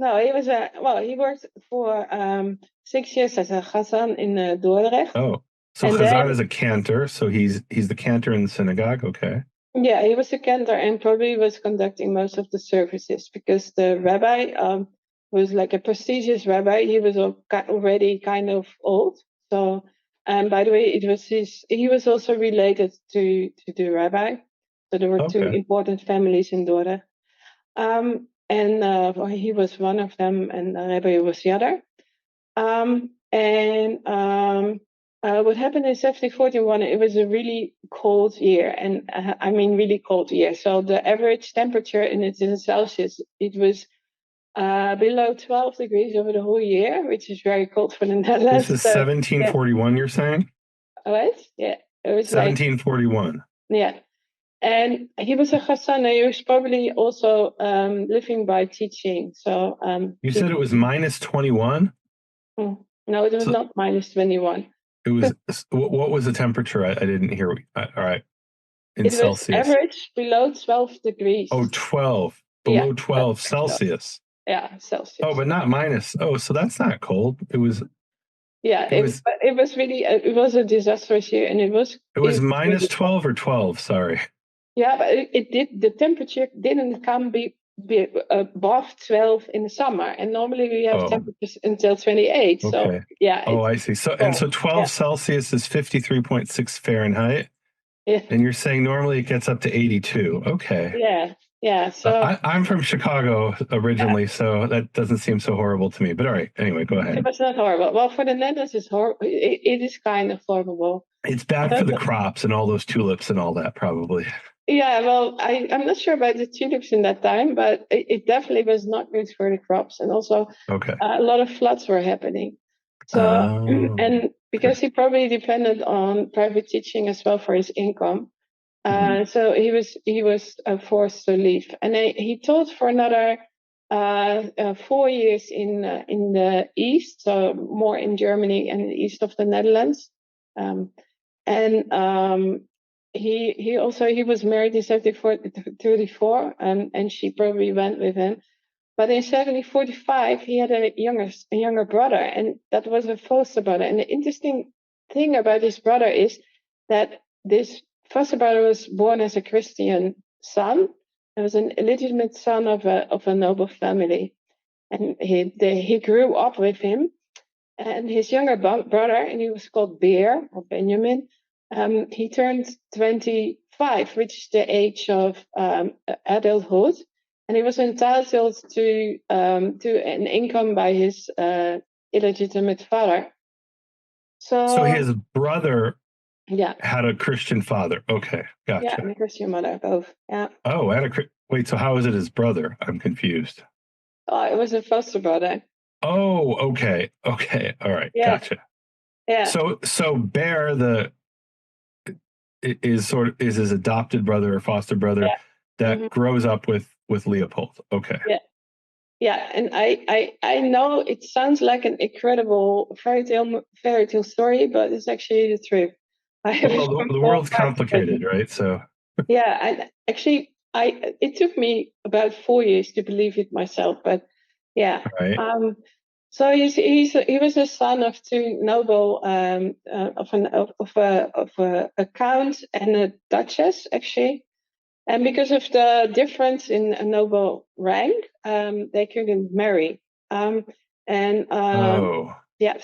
No, he was he worked for 6 years as a Chazan in Dordrecht, Oh, so and Chazan then is a cantor, so he's the cantor in the synagogue. Okay. yeah, he was a cantor and probably was conducting most of the services because the rabbi was like a prestigious rabbi. He was already kind of old. So, and by the way, he was also related to the rabbi. So there were two Okay. important families in Dordrecht. And well, he was one of them, and the rabbi was the other. What happened in 1741, it was a really cold year, and I mean really cold year. So the average temperature in Celsius, it was below 12 degrees over the whole year, which is very cold for the This Netherlands. is So yeah, 1741, you're saying? right? Yeah, it was like 1741. yeah. And he was a Hassan. He was probably also living by teaching. So You said it was minus 21? no, it was So not -21. it was, what was the temperature? I didn't hear. All right. In It was Celsius. average below 12 degrees. Oh, 12. Yeah, Below 12 Celsius. yeah, Oh, Celsius. but not minus. Oh, so that's not cold. Yeah, It was it was really it was a disastrous year, and it was it was minus really cold. 12 or 12, sorry. Yeah, but it did the temperature didn't come be above 12 in the summer, and normally we have Oh, temperatures until 28. So okay. yeah, Oh, it's I see. So cold. 12 Yeah, Celsius is 53.6 Fahrenheit, yeah, and you're saying normally it gets up to 82. Okay. yeah, yeah. So I'm from Chicago yeah, originally, so that doesn't seem so horrible to me. But all right, anyway, go it ahead. was not horrible. Well, for the Netherlands, it's horrible. It is kind of horrible. It's bad for the crops and all those tulips and all that, probably. Yeah, well, I'm not sure about the tulips in that time, but it definitely was not good for the crops. And also, Okay. a lot of floods were happening. So, Oh, and okay. because he probably depended on private teaching as well for his income, Mhm. so he was forced to leave. And he taught for another 4 years in the east, so more in Germany and the east of the Netherlands. Um, and he also he was married in 1734, and she probably went with him. But in 1745 he had a younger brother, and that was a foster brother. And the interesting thing about this brother is that this foster brother was born as a Christian son. He was an illegitimate son of a noble family, and he grew up with him. And his younger brother, and he was called Beer or Benjamin, he turned 25, which is the age of adulthood, and he was entitled to an income by his illegitimate father. So So his brother yeah, had a Christian father. Okay, yeah, gotcha. and a Christian mother, both. Yeah, Oh, wait. So how is it his brother? I'm confused. oh, it was a foster brother. Oh, okay, okay, all right, Yeah, gotcha. yeah, So Bear is his adopted brother or foster brother yeah. that Hmm. grows up with Leopold. Okay. Yeah. Yeah, and I know it sounds like an incredible fairy tale story, but it's actually the truth. I have Well, from the all world's parts of it. complicated, right? So Yeah, and actually, it took me about 4 years to believe it myself, but yeah. right. So he was a son of two noble of a count and a duchess actually. And because of the difference in a noble rank, they couldn't marry. Um, and Oh, yes,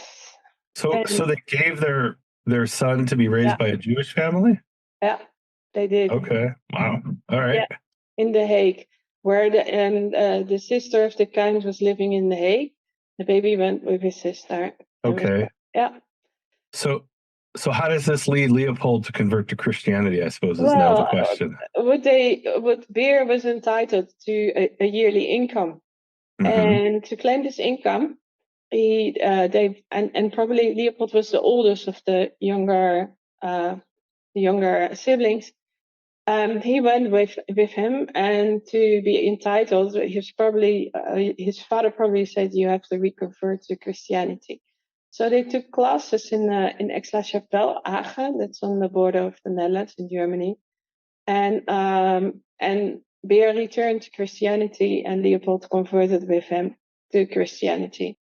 so and they gave their son to be yeah, raised by a Jewish family? yeah, they did. Okay. Wow. All Yeah, right. in The Hague, where the sister of the count was living in The Hague. The baby went with his sister. It was Okay. yeah. So so how does this lead Leopold to convert to Christianity, I suppose is now the Well, question. would Beer was entitled to a yearly income, Hmm. and to claim this income, and probably Leopold was the oldest of the younger siblings. He went with him, and to be entitled, his father probably said you have to reconvert to Christianity. So they took classes in Aix-la-Chapelle, Aachen, that's on the border of the Netherlands in Germany, and Beer returned to Christianity, and Leopold converted with him. to Christianity.